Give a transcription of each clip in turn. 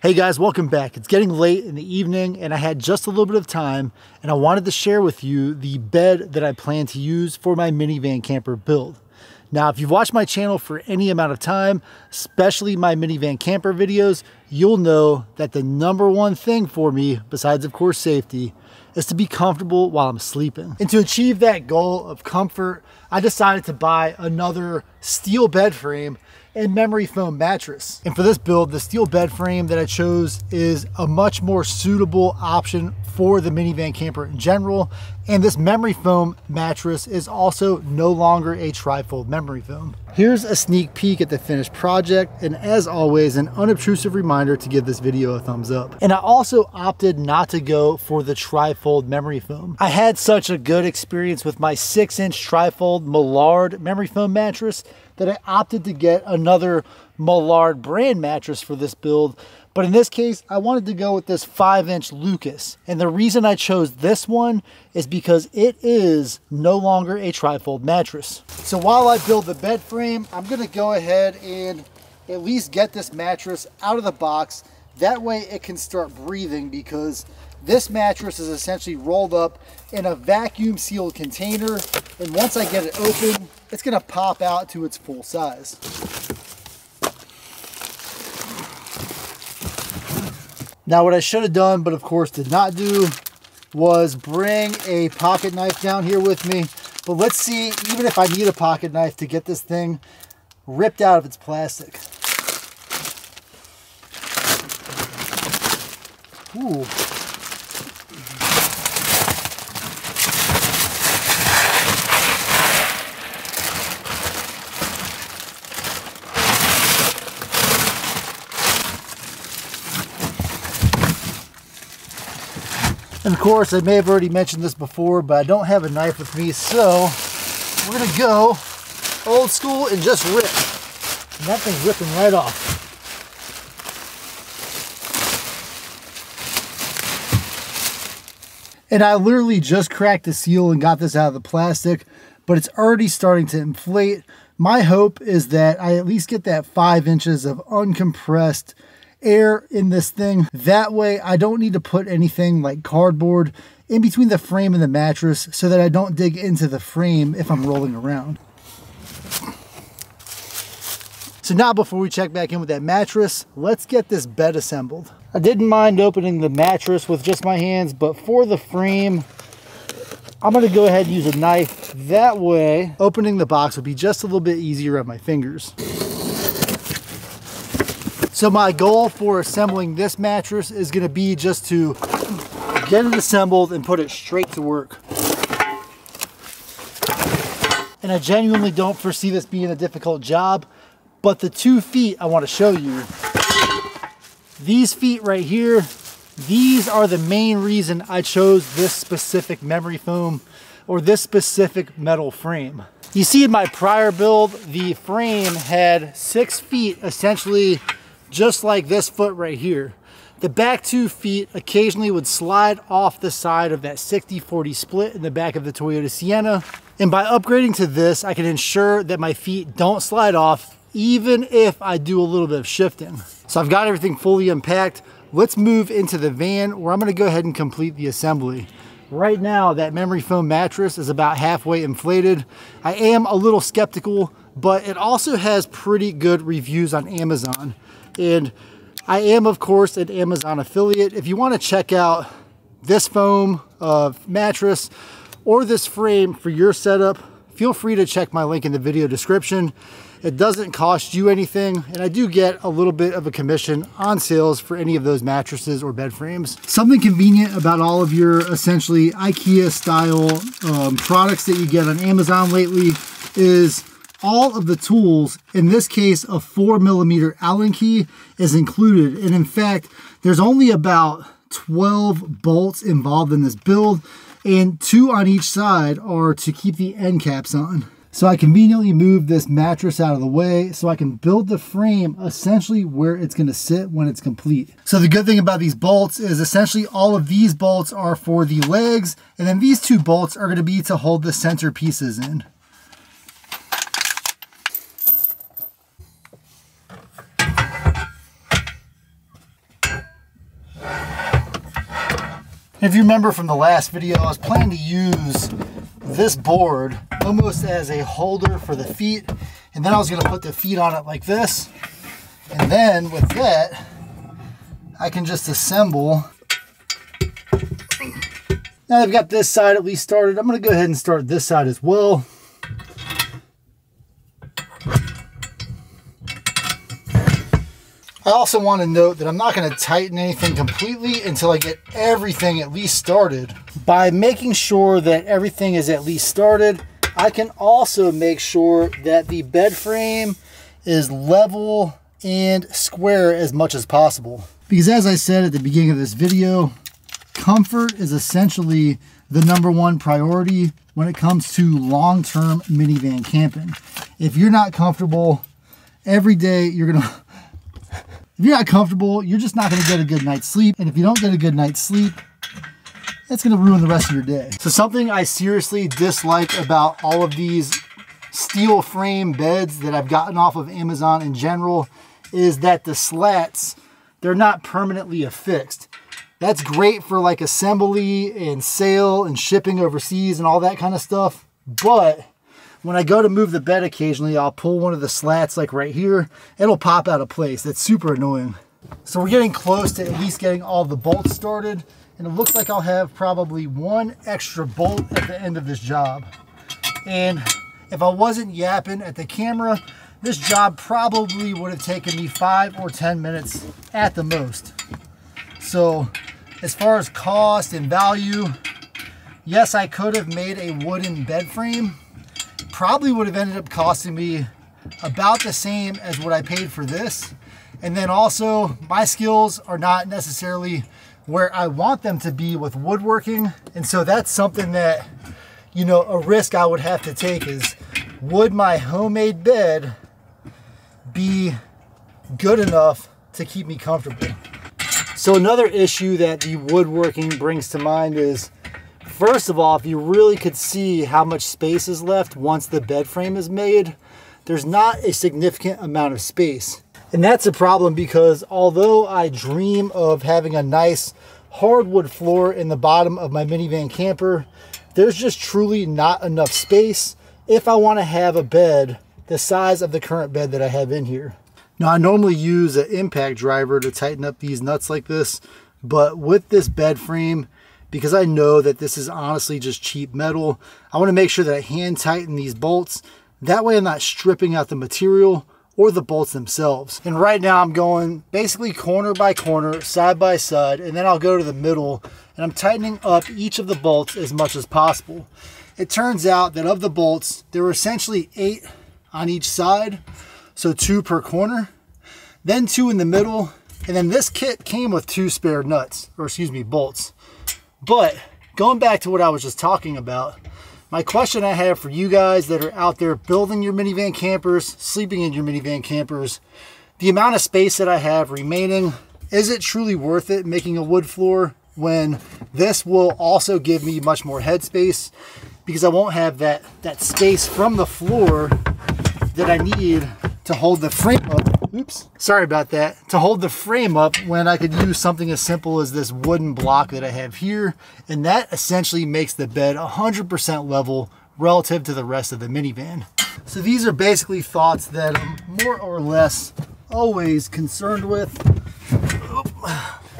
Hey guys, welcome back. It's getting late in the evening and I had just a little bit of time and I wanted to share with you the bed that I plan to use for my minivan camper build. Now, if you've watched my channel for any amount of time, especially my minivan camper videos, you'll know that the number one thing for me, besides of course safety, is to be comfortable while I'm sleeping. And to achieve that goal of comfort, I decided to buy another steel bed frame and memory foam mattress. And for this build, the steel bed frame that I chose is a much more suitable option for the minivan camper in general. And this memory foam mattress is also no longer a trifold memory foam. Here's a sneak peek at the finished project, and as always, an unobtrusive reminder to give this video a thumbs up. And I also opted not to go for the trifold memory foam. I had such a good experience with my 6-inch trifold Millard memory foam mattress that I opted to get another Millard brand mattress for this build. But in this case, I wanted to go with this 5-inch Lucas. And the reason I chose this one is because it is no longer a trifold mattress. So while I build the bed frame, I'm gonna go ahead and at least get this mattress out of the box. That way it can start breathing, because this mattress is essentially rolled up in a vacuum sealed container. And once I get it open, it's gonna pop out to its full size. Now what I should have done, but of course did not do, was bring a pocket knife down here with me. But let's see, even if I need a pocket knife to get this thing ripped out of its plastic. Ooh. And of course, I may have already mentioned this before, but I don't have a knife with me, so we're gonna go old school and just rip. And that thing's ripping right off. And I literally just cracked the seal and got this out of the plastic, but it's already starting to inflate. My hope is that I at least get that 5 inches of uncompressed air in this thing. That way I don't need to put anything like cardboard in between the frame and the mattress, so that I don't dig into the frame if I'm rolling around. So now, before we check back in with that mattress, let's get this bed assembled. I didn't mind opening the mattress with just my hands, but for the frame, I'm gonna go ahead and use a knife. That way, opening the box will be just a little bit easier on my fingers. So my goal for assembling this mattress is gonna be just to get it assembled and put it straight to work. And I genuinely don't foresee this being a difficult job, but the 2 feet I wanna show you, these feet right here, these are the main reason I chose this specific memory foam or this specific metal frame. You see, in my prior build, the frame had 6 feet essentially just like this foot right here. The back 2 feet occasionally would slide off the side of that 60-40 split in the back of the Toyota Sienna. And by upgrading to this, I can ensure that my feet don't slide off even if I do a little bit of shifting. So I've got everything fully unpacked. Let's move into the van, where I'm gonna go ahead and complete the assembly. Right now, that memory foam mattress is about halfway inflated. I am a little skeptical, but it also has pretty good reviews on Amazon. And I am, of course, an Amazon affiliate. If you want to check out this foam mattress or this frame for your setup, feel free to check my link in the video description. It doesn't cost you anything, and I do get a little bit of a commission on sales for any of those mattresses or bed frames. Something convenient about all of your essentially IKEA style products that you get on Amazon lately is all of the tools. In this case, a 4mm Allen key is included. And in fact, there's only about 12 bolts involved in this build, and 2 on each side are to keep the end caps on. So I conveniently moved this mattress out of the way so I can build the frame essentially where it's gonna sit when it's complete. So the good thing about these bolts is essentially all of these bolts are for the legs, and then these 2 bolts are gonna be to hold the center pieces in. If you remember from the last video, I was planning to use this board almost as a holder for the feet, and then I was going to put the feet on it like this, and then with that I can just assemble. Now I've got this side at least started, I'm going to go ahead and start this side as well. I also want to note that I'm not going to tighten anything completely until I get everything at least started. By making sure that everything is at least started, I can also make sure that the bed frame is level and square as much as possible. Because as I said at the beginning of this video, comfort is essentially the -- 1 priority when it comes to long-term minivan camping. If you're not comfortable every day, if you're not comfortable, you're just not going to get a good night's sleep. And if you don't get a good night's sleep, it's going to ruin the rest of your day. So something I seriously dislike about all of these steel frame beds that I've gotten off of Amazon in general is that the slats, they're not permanently affixed. That's great for like assembly and sale and shipping overseas and all that kind of stuff. But when I go to move the bed occasionally, I'll pull one of the slats like right here. It'll pop out of place. That's super annoying. So we're getting close to at least getting all the bolts started. And it looks like I'll have probably 1 extra bolt at the end of this job. And if I wasn't yapping at the camera, this job probably would have taken me 5 or 10 minutes at the most. So as far as cost and value, yes, I could have made a wooden bed frame. Probably would have ended up costing me about the same as what I paid for this. And then also my skills are not necessarily where I want them to be with woodworking. And so that's something that, you know, a risk I would have to take is, would my homemade bed be good enough to keep me comfortable? So another issue that the woodworking brings to mind is, first of all, if you really could see how much space is left once the bed frame is made, there's not a significant amount of space. And that's a problem because although I dream of having a nice hardwood floor in the bottom of my minivan camper, there's just truly not enough space if I want to have a bed the size of the current bed that I have in here. Now I normally use an impact driver to tighten up these nuts like this, but with this bed frame, because I know that this is honestly just cheap metal, I want to make sure that I hand tighten these bolts. That way I'm not stripping out the material or the bolts themselves. And right now I'm going basically corner by corner, side by side, and then I'll go to the middle and I'm tightening up each of the bolts as much as possible. It turns out that of the bolts, there were essentially 8 on each side, so 2 per corner, then 2 in the middle, and then this kit came with 2 spare nuts, or excuse me, bolts. But going back to what I was just talking about, my question I have for you guys that are out there building your minivan campers, sleeping in your minivan campers, the amount of space that I have remaining, is it truly worth it making a wood floor when this will also give me much more headspace, because I won't have that space from the floor that I need to hold the frame up. Oops, sorry about that. To hold the frame up when I could use something as simple as this wooden block that I have here. And that essentially makes the bed 100% level relative to the rest of the minivan. So these are basically thoughts that I'm more or less always concerned with.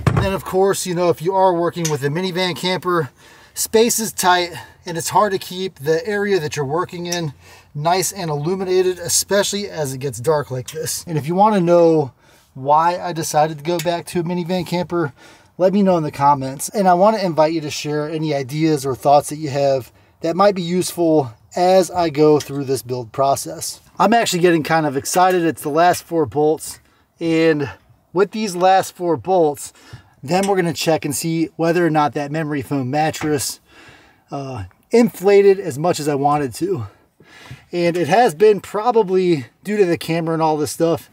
And then of course, you know, if you are working with a minivan camper, space is tight and it's hard to keep the area that you're working in nice and illuminated, especially as it gets dark like this. And if you want to know why I decided to go back to a minivan camper, let me know in the comments. And I want to invite you to share any ideas or thoughts that you have that might be useful as I go through this build process. I'm actually getting kind of excited. It's the last 4 bolts, and with these last 4 bolts, then we're going to check and see whether or not that memory foam mattress inflated as much as I wanted to. And it has been probably, due to the camera and all this stuff,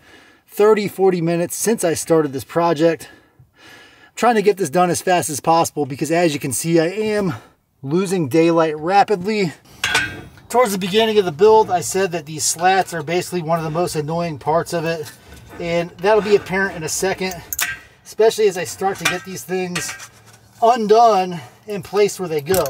30-40 minutes since I started this project. I'm trying to get this done as fast as possible because, as you can see, I am losing daylight rapidly. Towards the beginning of the build, I said that these slats are basically one of the most annoying parts of it, and that'll be apparent in a second. especially as I start to get these things undone and placed where they go.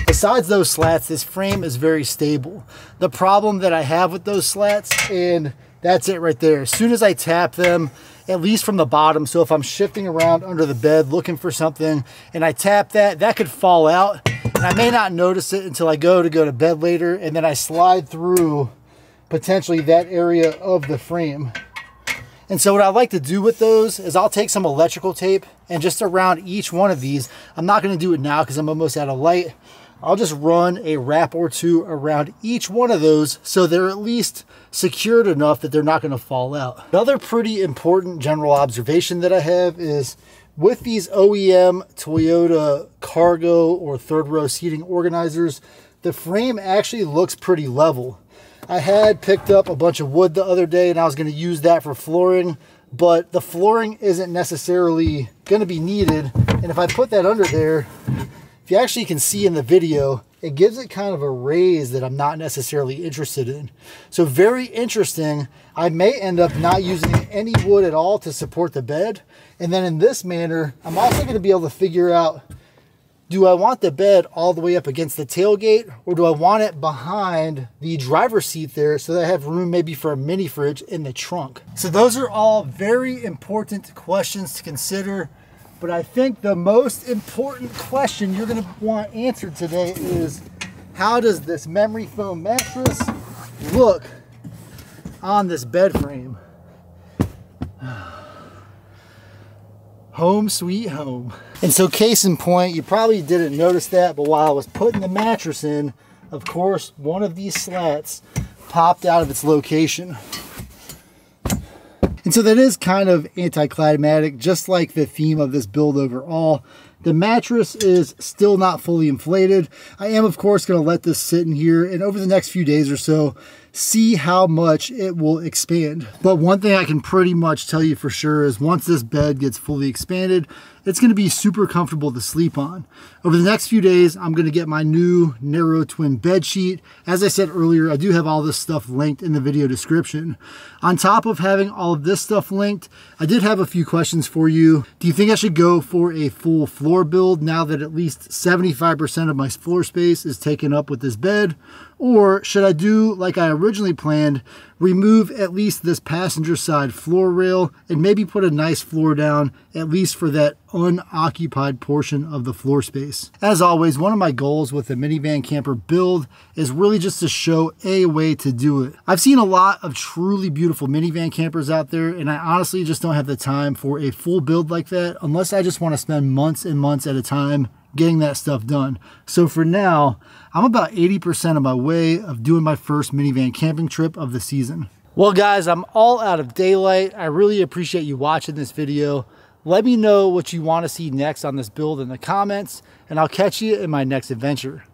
Besides those slats, this frame is very stable. The problem that I have with those slats, and that's it right there. As soon as I tap them, at least from the bottom, so if I'm shifting around under the bed looking for something and I tap that, that could fall out. And I may not notice it until I go to bed later, and then I slide through potentially that area of the frame. And so what I like to do with those is I'll take some electrical tape and just around each one of these, I'm not going to do it now because I'm almost out of light. I'll just run a wrap or two around each one of those so they're at least secured enough that they're not going to fall out. Another pretty important general observation that I have is with these OEM Toyota cargo or third row seating organizers, the frame actually looks pretty level. I had picked up a bunch of wood the other day and I was going to use that for flooring, but the flooring isn't necessarily going to be needed. And if I put that under there, if you actually can see in the video, it gives it kind of a raise that I'm not necessarily interested in. So very interesting. I may end up not using any wood at all to support the bed. And then in this manner, I'm also going to be able to figure out, do I want the bed all the way up against the tailgate, or do I want it behind the driver's seat there so that I have room maybe for a mini fridge in the trunk? So those are all very important questions to consider. But I think the most important question you're going to want answered today is, how does this memory foam mattress look on this bed frame? Home sweet home. And so case in point, you probably didn't notice that, but while I was putting the mattress in, of course, one of these slats popped out of its location. And so that is kind of anticlimactic, just like the theme of this build overall. The mattress is still not fully inflated. I am, of course, going to let this sit in here and over the next few days or so, see how much it will expand. But one thing I can pretty much tell you for sure is once this bed gets fully expanded, it's going to be super comfortable to sleep on. Over the next few days, I'm going to get my new narrow twin bed sheet. As I said earlier, I do have all this stuff linked in the video description. On top of having all of this stuff linked, I did have a few questions for you. Do you think I should go for a full floor build now that at least 75% of my floor space is taken up with this bed? Or should I do like I originally planned, remove at least this passenger side floor rail and maybe put a nice floor down, at least for that unoccupied portion of the floor space? As always, one of my goals with the Minivan Camper build is really just to show a way to do it. I've seen a lot of truly beautiful minivan campers out there, and I honestly just don't have the time for a full build like that unless I just want to spend months and months at a time getting that stuff done. So for now, I'm about 80% of my way of doing my first minivan camping trip of the season. Well guys, I'm all out of daylight. I really appreciate you watching this video. Let me know what you want to see next on this build in the comments, and I'll catch you in my next adventure.